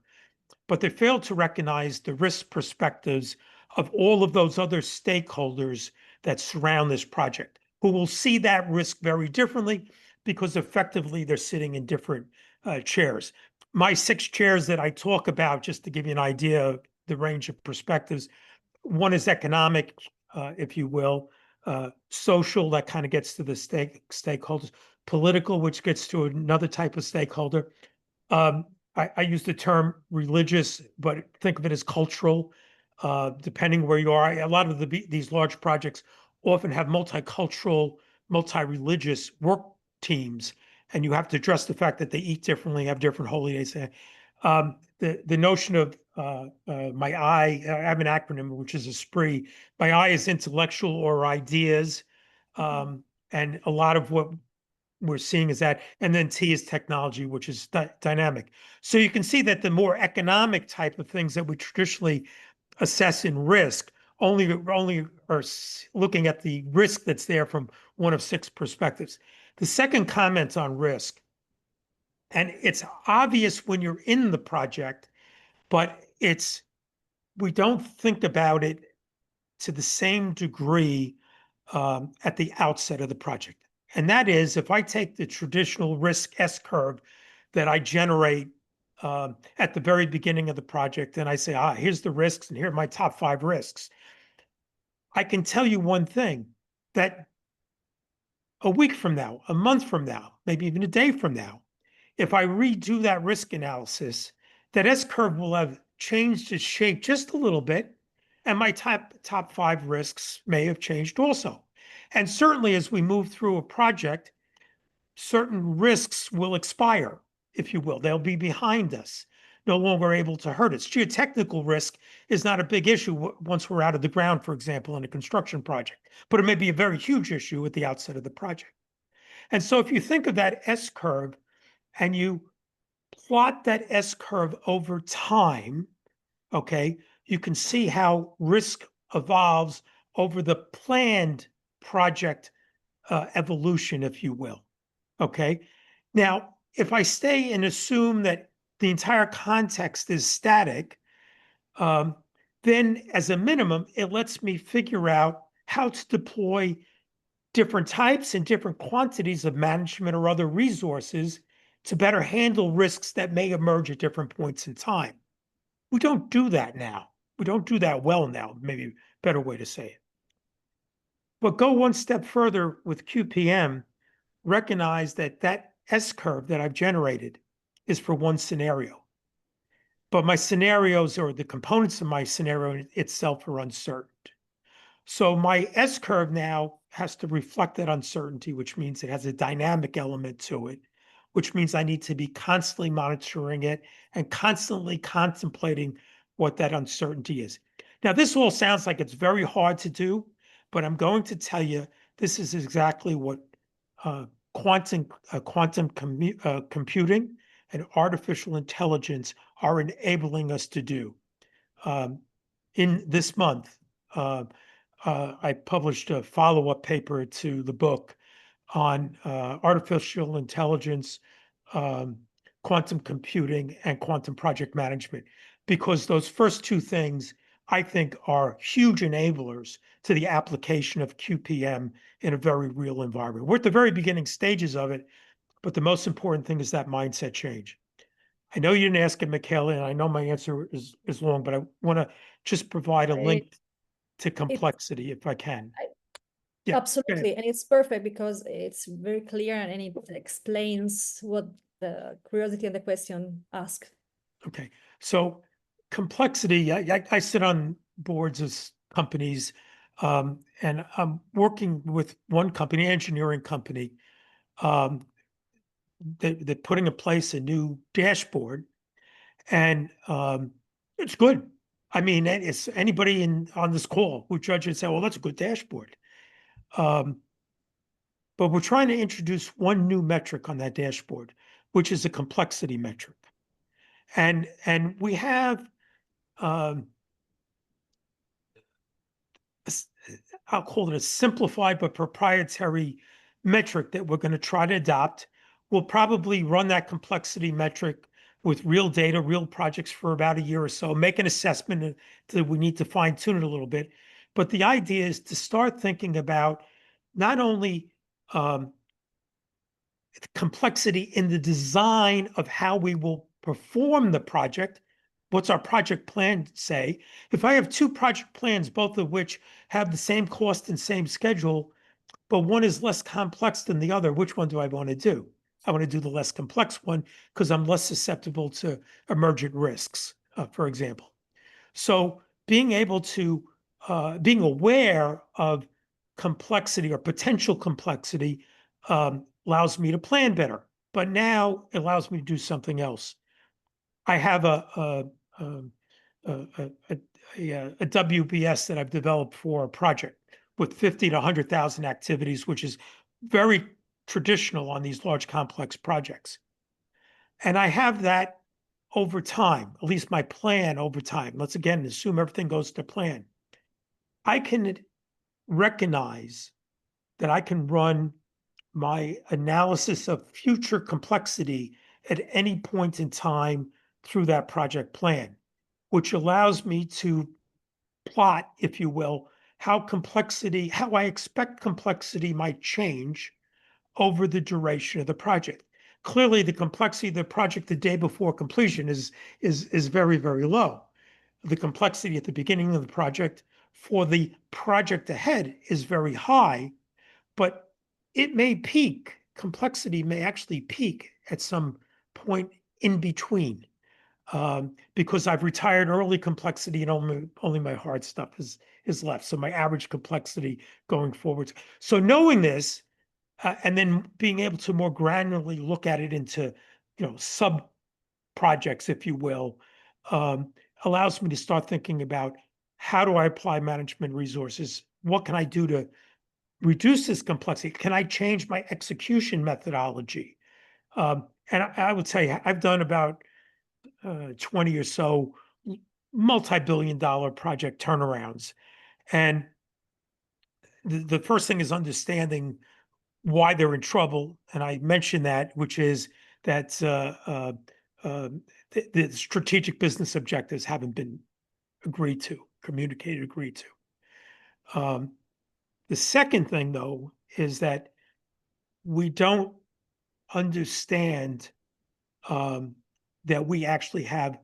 but they fail to recognize the risk perspectives of all of those other stakeholders that surround this project, who will see that risk very differently because effectively they're sitting in different chairs. My 6 chairs that I talk about, just to give you an idea of the range of perspectives, one is economic, if you will, social, that kind of gets to the stakeholders, political, which gets to another type of stakeholder. I use the term religious, but think of it as cultural, depending where you are. A lot of these large projects often have multicultural, multi-religious work teams, and you have to address the fact that they eat differently, have different holidays. The notion of my I have an acronym, which is a SPRI. My I is intellectual or ideas, and a lot of what we're seeing is that, and then T is technology, which is dynamic. So you can see that the more economic type of things that we traditionally assess in risk only are looking at the risk that's there from one of 6 perspectives. The second comment on risk, and it's obvious when you're in the project, but we don't think about it to the same degree at the outset of the project. And that is, if I take the traditional risk S curve that I generate at the very beginning of the project, and I say, here's the risks, and here are my top 5 risks. I can tell you one thing, that a week from now, a month from now, maybe even a day from now, if I redo that risk analysis, that S curve will have changed its shape just a little bit, and my top 5 risks may have changed also. And certainly as we move through a project, certain risks will expire, if you will. They'll be behind us, no longer able to hurt us. Geotechnical risk is not a big issue once we're out of the ground, for example, in a construction project, but it may be a very huge issue at the outset of the project. And so if you think of that S curve and you plot that S curve over time, okay, you can see how risk evolves over the planned project evolution, if you will. Okay. Now, if I stay and assume that the entire context is static, then as a minimum, it lets me figure out how to deploy different types and different quantities of management or other resources to better handle risks that may emerge at different points in time. We don't do that now. We don't do that well now, maybe a better way to say it. But go one step further with QPM, recognize that that S curve that I've generated is for one scenario. But my scenarios, or the components of my scenario itself, are uncertain. So my S curve now has to reflect that uncertainty, which means it has a dynamic element to it, which means I need to be constantly monitoring it and constantly contemplating what that uncertainty is. Now, this all sounds like it's very hard to do, but I'm going to tell you this is exactly what quantum computing and artificial intelligence are enabling us to do. In this month, I published a follow-up paper to the book on artificial intelligence, quantum computing, and quantum project management, because those first 2 things I think are huge enablers to the application of QPM in a very real environment. We're at the very beginning stages of it, but the most important thing is that mindset change. I know you didn't ask it, Michaela, and I know my answer is long, but I want to just provide a link to complexity if I can. Yeah, Absolutely. And it's perfect because it's very clear and it explains what the curiosity and the question ask. okay. So complexity, I sit on boards of companies, and I'm working with one company, engineering company, they're putting in place a new dashboard, and it's good. I mean, it's anybody on this call who judge it and say, well, that's a good dashboard. But we're trying to introduce one new metric on that dashboard, which is a complexity metric. And we have, I'll call it a simplified but proprietary metric that we're going to try to adopt. We'll probably run that complexity metric with real data, real projects for about a year or so, make an assessment that we need to fine tune it a little bit. But the idea is to start thinking about not only complexity in the design of how we will perform the project. What's our project plan say? If I have two project plans, both of which have the same cost and same schedule, but one is less complex than the other, which one do I want to do? I want to do the less complex one because I'm less susceptible to emergent risks, for example. So being able to, being aware of complexity or potential complexity allows me to plan better. But now it allows me to do something else. I have a WBS that I've developed for a project with 50 to 100,000 activities, which is very traditional on these large complex projects. And I have that over time, at least my plan over time. Let's again assume everything goes to plan. I can recognize that I can run my analysis of future complexity at any point in time through that project plan, which allows me to plot, if you will, how I expect complexity might change over the duration of the project. Clearly, the complexity of the project the day before completion is very, very low. The complexity at the beginning of the project for the project ahead is very high, but it may peak. Complexity may actually peak at some point in between, because I've retired early complexity and only my hard stuff is left. So my average complexity going forward. So knowing this, and then being able to more granularly look at it into, sub projects, if you will, allows me to start thinking about how do I apply management resources? What can I do to reduce this complexity? Can I change my execution methodology? And I would say I've done about 20 or so multi-billion-dollar project turnarounds. And the first thing is understanding why they're in trouble. And I mentioned that, which is that the strategic business objectives haven't been agreed to. The second thing, though, is that we don't understand that we actually have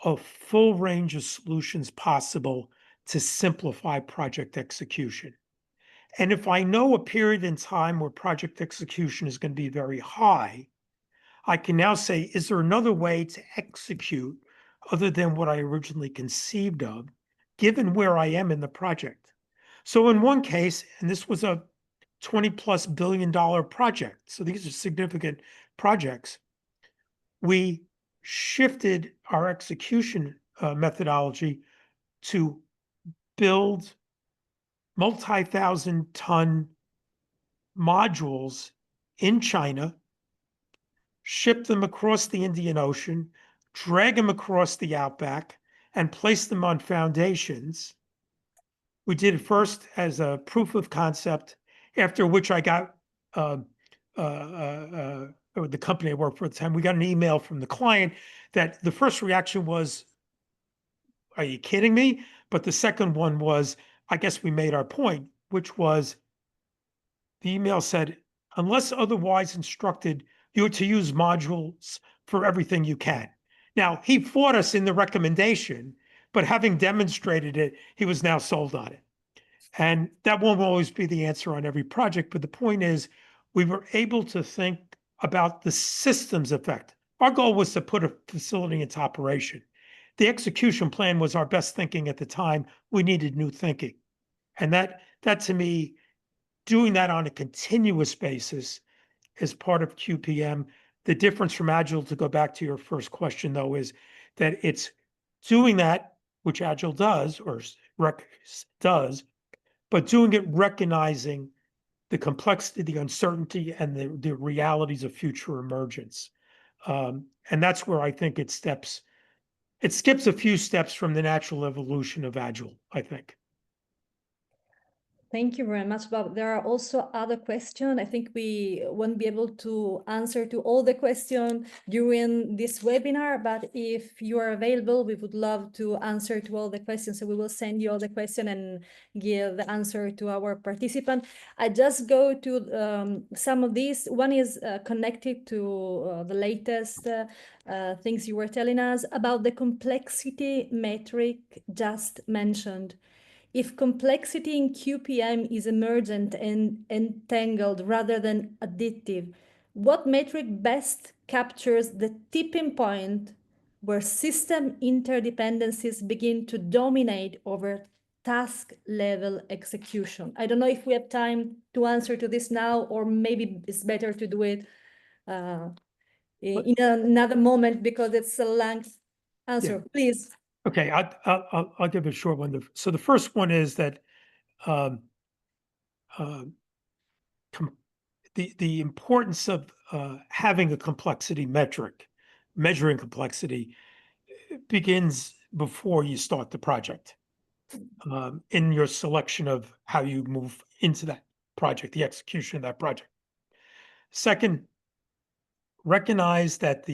a full range of solutions possible to simplify project execution. And if I know a period in time where project execution is going to be very high, I can now say, is there another way to execute other than what I originally conceived of, given where I am in the project? So in one case, and this was a 20 plus $billion project, so these are significant projects, we shifted our execution methodology to build multi-thousand ton modules in China, ship them across the Indian Ocean, drag them across the outback, and place them on foundations. We did it first as a proof of concept, after which I got the company I worked for at the time, we got an email from the client that the first reaction was, are you kidding me? But the second one was, I guess we made our point, which was the email said, unless otherwise instructed, you are to use modules for everything you can. Now, he fought us in the recommendation, but having demonstrated it, he was now sold on it. And that won't always be the answer on every project. But the point is, we were able to think about the systems effect. Our goal was to put a facility into operation. The execution plan was our best thinking at the time. We needed new thinking. And that to me, doing that on a continuous basis is part of QPM. The difference from Agile, to go back to your first question, though, is that it's doing that, which Agile does, or does, but doing it recognizing the complexity, the uncertainty, and the realities of future emergence. And that's where I think it skips a few steps from the natural evolution of Agile, I think. Thank you very much, Bob. There are also other questions. I think we won't be able to answer to all the questions during this webinar, but if you are available, we would love to answer to all the questions. So we will send you all the questions and give the answer to our participant. I just go to some of these. One is connected to the latest things you were telling us about the complexity metric just mentioned. If complexity in QPM is emergent and entangled rather than additive, what metric best captures the tipping point where system interdependencies begin to dominate over task level execution? I don't know if we have time to answer to this now, or maybe it's better to do it in another moment because it's a long answer. Yeah. Please. Okay, I'll give a short one. So the first one is that the importance of having a complexity metric, measuring complexity, begins before you start the project. In your selection of how you move into that project, the execution of that project. Second, recognize that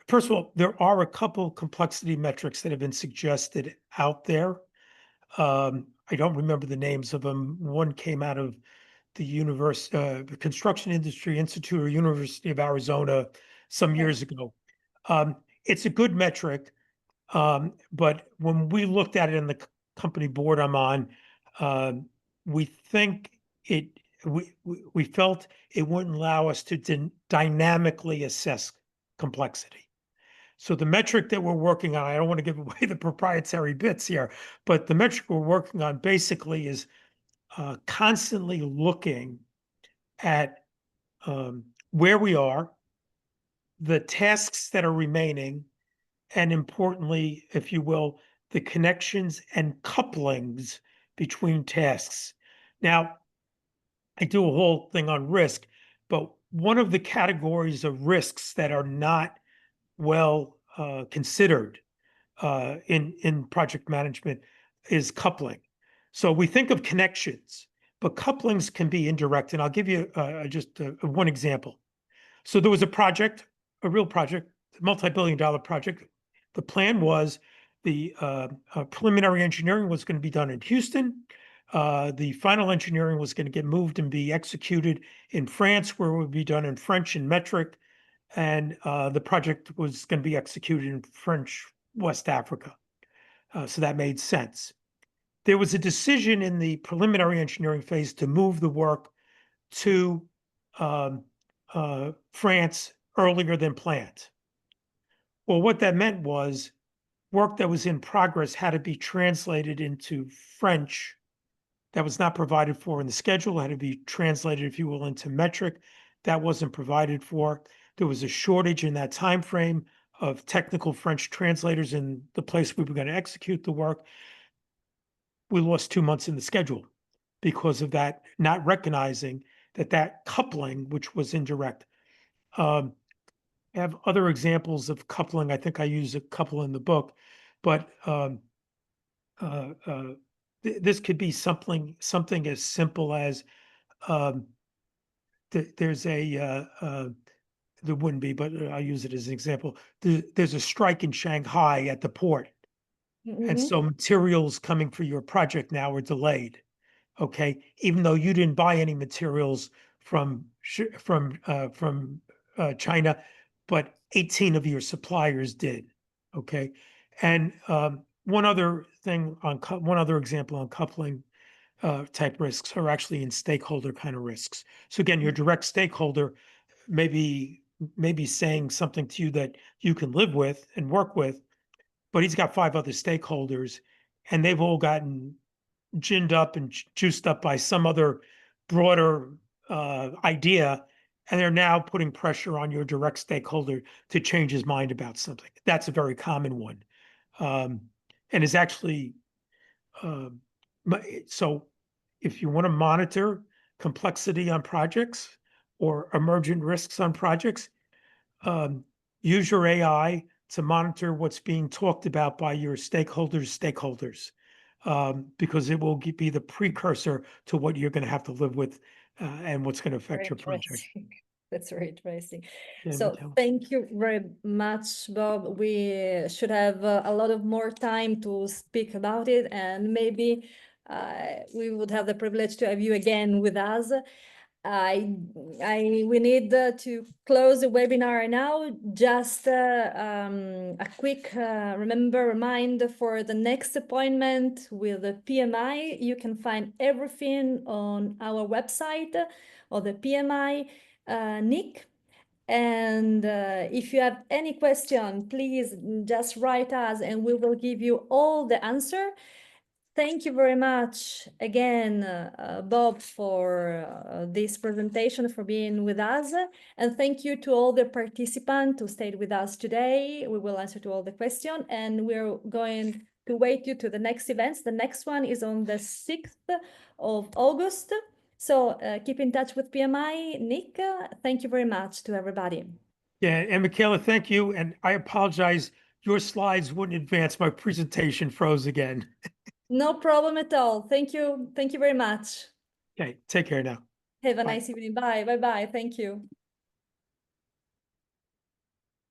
first of all, there are a couple complexity metrics that have been suggested out there. I don't remember the names of them. One came out of the Construction Industry Institute or University of Arizona some years ago. It's a good metric, but when we looked at it in the company board I'm on, we think we felt it wouldn't allow us to dynamically assess complexity. So the metric that we're working on, I don't want to give away the proprietary bits here, but the metric we're working on basically is constantly looking at where we are, the tasks that are remaining, and importantly, if you will, the connections and couplings between tasks. Now, I do a whole thing on risk, but one of the categories of risks that are not well considered in project management is coupling. So we think of connections, but couplings can be indirect. And I'll give you just one example. So there was a project, a real project, multi-billion-dollar project. The plan was the preliminary engineering was going to be done in Houston. The final engineering was going to get moved and be executed in France, where it would be done in French and metric. And the project was going to be executed in French West Africa. So that made sense. There was a decision in the preliminary engineering phase to move the work to France earlier than planned. Well, what that meant was work that was in progress had to be translated into French that was not provided for in the schedule, had to be translated, if you will, into metric. That wasn't provided for. There was a shortage in that time frame of technical French translators in the place we were going to execute the work. We lost 2 months in the schedule because of that, not recognizing that coupling, which was indirect. I have other examples of coupling. I think I use a couple in the book, but this could be something as simple as there's there wouldn't be, but I'll use it as an example. There's a strike in Shanghai at the port. And Mhm. so materials coming for your project now are delayed. Okay, even though you didn't buy any materials from China, but 18 of your suppliers did. Okay, and one other thing on one other example on coupling type risks are actually in stakeholder kind of risks. So again, your direct stakeholder maybe saying something to you that you can live with and work with, but he's got 5 other stakeholders, and they've all gotten ginned up and juiced up by some other broader idea, and they're now putting pressure on your direct stakeholder to change his mind about something. That's a very common one, and is actually so. If you want to monitor complexity on projects or emergent risks on projects, use your AI to monitor what's being talked about by your stakeholders, because it will be the precursor to what you're going to have to live with and what's going to Very affect your project. interesting. That's very interesting. Yeah, So Michaela. thank you very much, Bob. We should have a lot of more time to speak about it, and maybe we would have the privilege to have you again with us. We need to close the webinar now. Just a quick reminder for the next appointment with the PMI. You can find everything on our website or the PMI Nick. And if you have any question, please just write us and we will give you all the answer. Thank you very much again, Bob, for this presentation, for being with us. And thank you to all the participants who stayed with us today. We will answer to all the questions, and we're going to wait you to the next events. The next one is on the 6th of August. So keep in touch with PMI. Nick, thank you very much to everybody. Yeah, and Michaela, thank you. And I apologize. Your slides wouldn't advance. My presentation froze again. No problem at all. Thank you. Thank you very much. Okay, take care now. Have a Bye. nice evening. Bye. Bye-bye. Thank you.